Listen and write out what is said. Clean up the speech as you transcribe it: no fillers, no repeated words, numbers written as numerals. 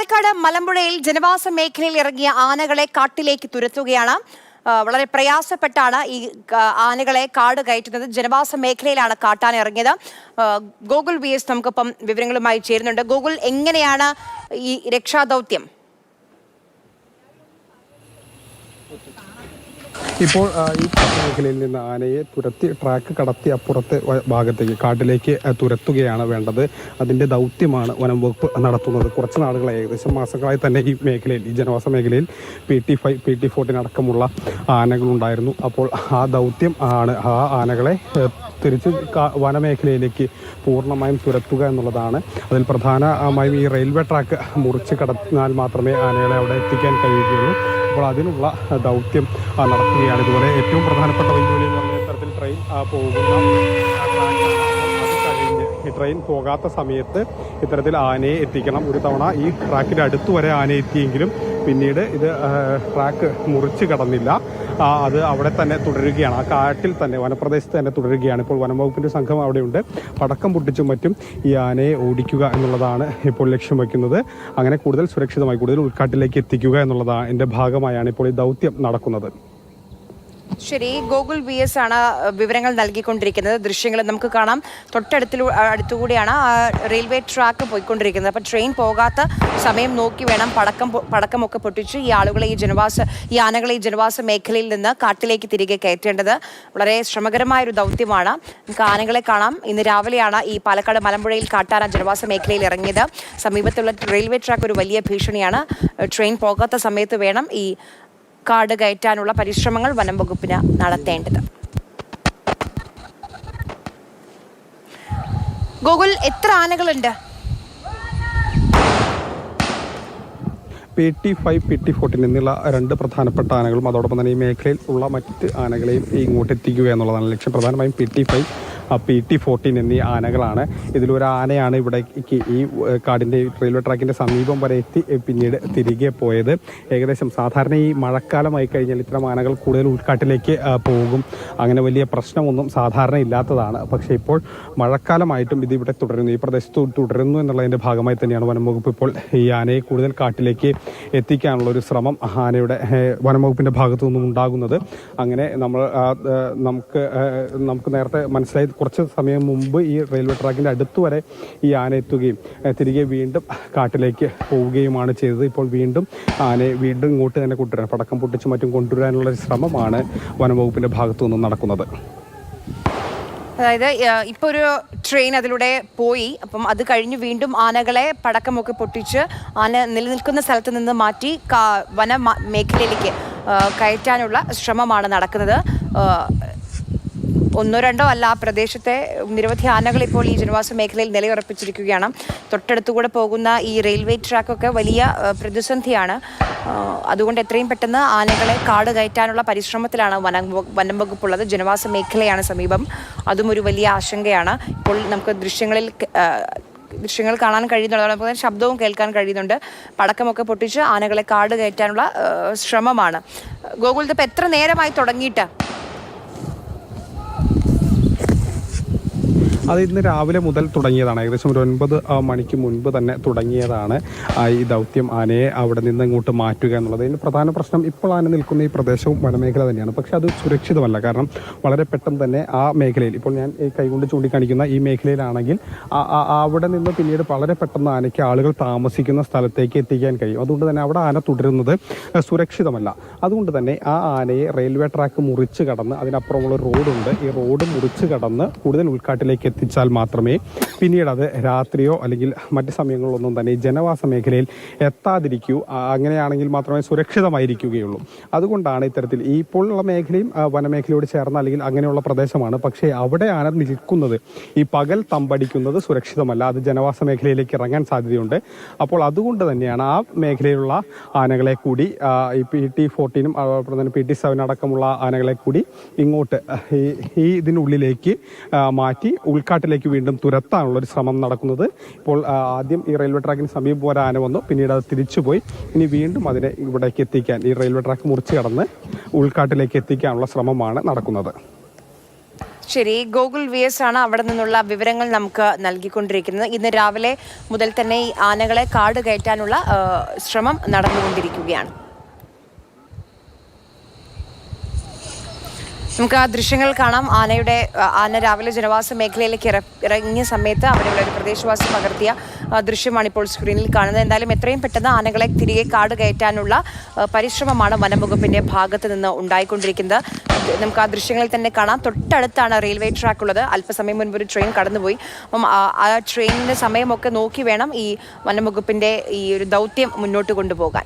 പാലക്കാട് മലമ്പുഴയിൽ ജനവാസ മേഖലയിൽ ഇറങ്ങിയ ആനകളെ കാട്ടിലേക്ക് തുരത്തുകയാണ്. വളരെ പ്രയാസപ്പെട്ടാണ് ഈ ആനകളെ കാട് കയറ്റുന്നത്. ജനവാസ മേഖലയിലാണ് കാട്ടാന ഇറങ്ങിയത്. ഗോകുൽ VS നമുക്കൊപ്പം വിവരങ്ങളുമായി ചേരുന്നുണ്ട്. ഗോകുൽ, എങ്ങനെയാണ് ഈ രക്ഷാദൗത്യം? ഇപ്പോൾ ഈ മേഖലയിൽ നിന്ന് ആനയെ തുരത്തി ട്രാക്ക് കടത്തി അപ്പുറത്തെ ഭാഗത്തേക്ക് കാട്ടിലേക്ക് തുരത്തുകയാണ് വേണ്ടത്. അതിൻ്റെ ദൗത്യമാണ് വനം വകുപ്പ് നടത്തുന്നത്. കുറച്ച് നാളുകളായി, ഏകദേശം മാസങ്ങളായി തന്നെ ഈ മേഖലയിൽ, ഈ ജനവാസ മേഖലയിൽ PT5, PT14 അടക്കമുള്ള ആനകളുണ്ടായിരുന്നു. അപ്പോൾ ആ ദൗത്യം ആണ് ആ ആനകളെ തിരിച്ച് വനമേഖലയിലേക്ക് പൂർണ്ണമായും തുരത്തുക എന്നുള്ളതാണ്. അതിൽ പ്രധാനമായും ഈ റെയിൽവേ ട്രാക്ക് മുറിച്ച് കടന്നാൽ മാത്രമേ ആനകളെ അവിടെ എത്തിക്കാൻ കഴിയുകയുള്ളൂ. അപ്പോൾ അതിനുള്ള ദൗത്യം നടത്തുകയാണ്. ഇതുപോലെ ഏറ്റവും പ്രധാനപ്പെട്ട വെല്ലുവിളി എന്ന് പറഞ്ഞ തരത്തിൽ ട്രെയിൻ പോകുന്ന ഈ ട്രെയിൻ പോകാത്ത സമയത്ത് ഇത്തരത്തിൽ ആനയെ എത്തിക്കണം. ഒരു തവണ ഈ ട്രാക്കിൻ്റെ അടുത്ത് വരെ ആന എത്തിയെങ്കിലും പിന്നീട് ഇത് ട്രാക്ക് മുറിച്ച് കടന്നില്ല. അത് അവിടെ തന്നെ തുടരുകയാണ്, ആ കാട്ടിൽ തന്നെ, വനപ്രദേശത്ത് തന്നെ തുടരുകയാണ്. ഇപ്പോൾ വനംവകുപ്പിൻ്റെ സംഘം അവിടെയുണ്ട്. പടക്കം പൊട്ടിച്ചും മറ്റും ഈ ആനയെ ഓടിക്കുക എന്നുള്ളതാണ് ഇപ്പോൾ ലക്ഷ്യം വയ്ക്കുന്നത്. അങ്ങനെ കൂടുതൽ സുരക്ഷിതമായി, കൂടുതൽ ഉൾക്കാട്ടിലേക്ക് എത്തിക്കുക എന്നുള്ളതാണ് ഇതിൻ്റെ ഭാഗമായാണ് ഇപ്പോൾ ഈ ദൗത്യം നടക്കുന്നത്. ശരി, ഗോകുൽ VS ആണ് വിവരങ്ങൾ നൽകിക്കൊണ്ടിരിക്കുന്നത്. ദൃശ്യങ്ങൾ നമുക്ക് കാണാം. അടുത്തുകൂടിയാണ് റെയിൽവേ ട്രാക്ക് പോയിക്കൊണ്ടിരിക്കുന്നത്. അപ്പം ട്രെയിൻ പോകാത്ത സമയം നോക്കി വേണം പടക്കമൊക്കെ പൊട്ടിച്ച് ഈ ആളുകളെ, ഈ ആനകളെ ഈ ജനവാസ മേഖലയിൽ നിന്ന് കാട്ടിലേക്ക് തിരികെ കയറ്റേണ്ടത് വളരെ ശ്രമകരമായൊരു ദൗത്യമാണ്. നമുക്ക് ആനകളെ കാണാം. ഇന്ന് രാവിലെയാണ് ഈ പാലക്കാട് മലമ്പുഴയിൽ കാട്ടാന ജനവാസ മേഖലയിൽ ഇറങ്ങിയത്. സമീപത്തുള്ള റെയിൽവേ ട്രാക്ക് ഒരു വലിയ ഭീഷണിയാണ്. ട്രെയിൻ പോകാത്ത സമയത്ത് വേണം ഈ കാട് കയറ്റാനുള്ള പരിശ്രമങ്ങൾ വനം വകുപ്പിന് നടത്തേണ്ടത്. ഗോകുൽ, എത്ര ആനകളുണ്ട്? PT5, PT14 എന്നുള്ള രണ്ട് പ്രധാനപ്പെട്ട ആനകളും അതോടൊപ്പം തന്നെ ഈ മേഖലയിൽ ഉള്ള മറ്റ് ആനകളെയും ഇങ്ങോട്ട് എത്തിക്കുക എന്നുള്ളതാണ് ലക്ഷ്യം. പ്രധാനമായും PT5, PT14 എന്നീ ആനകളാണ്. ഇതിലൊരു ആനയാണ് ഇവിടേക്ക് ഈ കാടിൻ്റെ റെയിൽവേ ട്രാക്കിൻ്റെ സമീപം വരെ എത്തി പിന്നീട് തിരികെ പോയത്. ഏകദേശം സാധാരണ ഈ മഴക്കാലമായി കഴിഞ്ഞാൽ ഇത്തരം ആനകൾ കൂടുതൽ ഉൾക്കാട്ടിലേക്ക് പോകും. അങ്ങനെ വലിയ പ്രശ്നമൊന്നും സാധാരണ ഇല്ലാത്തതാണ്. പക്ഷേ ഇപ്പോൾ മഴക്കാലമായിട്ടും ഇത് ഇവിടെ തുടരുന്നു, ഈ പ്രദേശത്ത് തുടരുന്നു എന്നുള്ളതിൻ്റെ ഭാഗമായി തന്നെയാണ് വനം വകുപ്പ് ഇപ്പോൾ ഈ ആനയെ കൂടുതൽ കാട്ടിലേക്ക് എത്തിക്കാനുള്ള ഒരു ശ്രമം വനം വകുപ്പിൻ്റെ ഭാഗത്തു നിന്നും ഉണ്ടാകുന്നത്. അങ്ങനെ നമുക്ക് നേരത്തെ മനസ്സിലായി, കുറച്ച് സമയം മുമ്പ് ഈ റെയിൽവേ ട്രാക്കിൻ്റെ അടുത്ത് വരെ ഈ ആന എത്തുകയും തിരികെ വീണ്ടും കാട്ടിലേക്ക് പോവുകയുമാണ് ചെയ്തത്. ഇപ്പോൾ വീണ്ടും ആനയെ ഇങ്ങോട്ട് തന്നെ കൊണ്ടുവരാൻ, പടക്കം പൊട്ടിച്ച് മറ്റും കൊണ്ടുവരാനുള്ള ശ്രമമാണ് വനംവകുപ്പിൻ്റെ ഭാഗത്തു നിന്നും നടക്കുന്നത്. അതായത് ഇപ്പോൾ ഒരു ട്രെയിൻ അതിലൂടെ പോയി, അപ്പം അത് കഴിഞ്ഞ് വീണ്ടും ആനകളെ പടക്കമൊക്കെ പൊട്ടിച്ച് ആന നിലനിൽക്കുന്ന സ്ഥലത്ത് നിന്ന് മാറ്റി വന മേഖലയിലേക്ക് കയറ്റാനുള്ള ശ്രമമാണ് നടക്കുന്നത്. ഒന്നോ രണ്ടോ അല്ല, ആ പ്രദേശത്തെ നിരവധി ആനകൾ ഇപ്പോൾ ഈ ജനവാസ മേഖലയിൽ നിലയുറപ്പിച്ചിരിക്കുകയാണ്. തൊട്ടടുത്തുകൂടെ പോകുന്ന ഈ റെയിൽവേ ട്രാക്കൊക്കെ വലിയ പ്രതിസന്ധിയാണ്. അതുകൊണ്ട് എത്രയും പെട്ടെന്ന് ആനകളെ കാട് കയറ്റാനുള്ള പരിശ്രമത്തിലാണ് വനം വകുപ്പുള്ളത്. ജനവാസ മേഖലയാണ് സമീപം, അതും ഒരു വലിയ ആശങ്കയാണ്. ഇപ്പോൾ നമുക്ക് ദൃശ്യങ്ങൾ കാണാൻ കഴിയുന്നുണ്ട്, ശബ്ദവും കേൾക്കാൻ കഴിയുന്നുണ്ട്. പടക്കമൊക്കെ പൊട്ടിച്ച് ആനകളെ കാട് കയറ്റാനുള്ള ശ്രമമാണ്. ഗോകുൽ, ഇതിപ്പോൾ എത്ര നേരമായി തുടങ്ങിയിട്ട്? അത് ഇന്ന് രാവിലെ മുതൽ തുടങ്ങിയതാണ്. ഏകദേശം ഒരു 9 മണിക്ക് മുൻപ് തന്നെ തുടങ്ങിയതാണ് ഈ ദൗത്യം, ആനയെ അവിടെ നിന്ന് ഇങ്ങോട്ട് മാറ്റുക എന്നുള്ളത്. ഇതിന് പ്രധാന പ്രശ്നം, ഇപ്പോൾ ആന നിൽക്കുന്ന ഈ പ്രദേശവും വനമേഖല തന്നെയാണ്. പക്ഷേ അത് സുരക്ഷിതമല്ല. കാരണം വളരെ പെട്ടെന്ന് തന്നെ ആ മേഖലയിൽ, ഇപ്പോൾ ഞാൻ ഈ കൈകൊണ്ട് ചൂണ്ടിക്കാണിക്കുന്ന ഈ മേഖലയിലാണെങ്കിൽ അവിടെ നിന്ന് പിന്നീട് വളരെ പെട്ടെന്ന് ആനയ്ക്ക് ആളുകൾ താമസിക്കുന്ന സ്ഥലത്തേക്ക് എത്തിക്കാൻ കഴിയും. അതുകൊണ്ട് തന്നെ അവിടെ ആന തുടരുന്നത് സുരക്ഷിതമല്ല. അതുകൊണ്ട് തന്നെ ആ ആനയെ റെയിൽവേ ട്രാക്ക് മുറിച്ച് കടന്ന്, അതിനപ്പുറമുള്ള റോഡുണ്ട്, ഈ റോഡ് മുറിച്ച് കടന്ന് കൂടുതൽ ഉൾക്കാട്ടിലേക്ക് എത്തിച്ചാൽ മാത്രമേ പിന്നീട് അത് രാത്രിയോ അല്ലെങ്കിൽ മറ്റ് സമയങ്ങളിലൊന്നും തന്നെ ഈ ജനവാസ മേഖലയിൽ എത്താതിരിക്കൂ. അങ്ങനെയാണെങ്കിൽ മാത്രമേ സുരക്ഷിതമായിരിക്കുകയുള്ളൂ. അതുകൊണ്ടാണ് ഇത്തരത്തിൽ ഇപ്പോഴുള്ള മേഖലയും വനമേഖലയോട് ചേർന്ന അല്ലെങ്കിൽ അങ്ങനെയുള്ള പ്രദേശമാണ്. പക്ഷേ അവിടെ ആന നിൽക്കുന്നത്, ഈ പകൽ തമ്പടിക്കുന്നത് സുരക്ഷിതമല്ല. അത് ജനവാസ മേഖലയിലേക്ക് ഇറങ്ങാൻ സാധ്യതയുണ്ട്. അപ്പോൾ അതുകൊണ്ട് തന്നെയാണ് ആ മേഖലയിലുള്ള ആനകളെ കൂടി, ഈ PT14 അതുപോലെ തന്നെ PT7 അടക്കമുള്ള ആനകളെ കൂടി ഇങ്ങോട്ട് ഇതിനുള്ളിലേക്ക് മാറ്റി ഉൾക്കാട്ടിലേക്ക് വീണ്ടും തുരത്താനുള്ളൊരു ശ്രമം നടക്കുന്നത്. ഇപ്പോൾ ആദ്യം ഈ റെയിൽവേ ട്രാക്കിന് സമീപം ഒരു ആന വന്നു, പിന്നീട് അത് തിരിച്ചുപോയി, ഇനി വീണ്ടും അതിനെ ഇവിടേക്ക് എത്തിക്കാൻ, ഈ റെയിൽവേ ട്രാക്ക് മുറിച്ച് കടന്ന് ഉൾക്കാട്ടിലേക്ക് എത്തിക്കാനുള്ള ശ്രമമാണ് നടക്കുന്നത്. ശരി, ഗൂഗിൾ VS ആണ് അവിടെ നിന്നുള്ള വിവരങ്ങൾ നമുക്ക് നൽകിക്കൊണ്ടിരിക്കുന്നത്. ഇന്ന് രാവിലെ മുതൽ തന്നെ ഈ ആനകളെ കാട് കയറ്റാനുള്ള ശ്രമം നടന്നുകൊണ്ടിരിക്കുകയാണ്. നമുക്ക് ആ ദൃശ്യങ്ങൾ കാണാം. ആന രാവിലെ ജനവാസ മേഖലയിലേക്ക് ഇറങ്ങിയ സമയത്ത് അവിടെയുള്ള ഒരു പ്രദേശവാസി പകർത്തിയ ദൃശ്യമാണ് ഇപ്പോൾ സ്ക്രീനിൽ കാണുന്നത്. എന്തായാലും എത്രയും പെട്ടെന്ന് ആനകളെ തിരികെ കാട് കയറ്റാനുള്ള പരിശ്രമമാണ് വനംവകുപ്പിന്റെ ഭാഗത്ത് നിന്ന് ഉണ്ടായിക്കൊണ്ടിരിക്കുന്നത്. നമുക്ക് ആ ദൃശ്യങ്ങളിൽ തന്നെ കാണാം. തൊട്ടടുത്താണ് റെയിൽവേ ട്രാക്ക് ഉള്ളത്. അല്പസമയം മുൻപ് ഒരു ട്രെയിൻ കടന്നുപോയി. അപ്പം ആ ട്രെയിനിന്റെ സമയമൊക്കെ നോക്കി വേണം ഈ വനംവകുപ്പിന്റെ ഈ ഒരു ദൗത്യം മുന്നോട്ട് കൊണ്ടുപോകാൻ.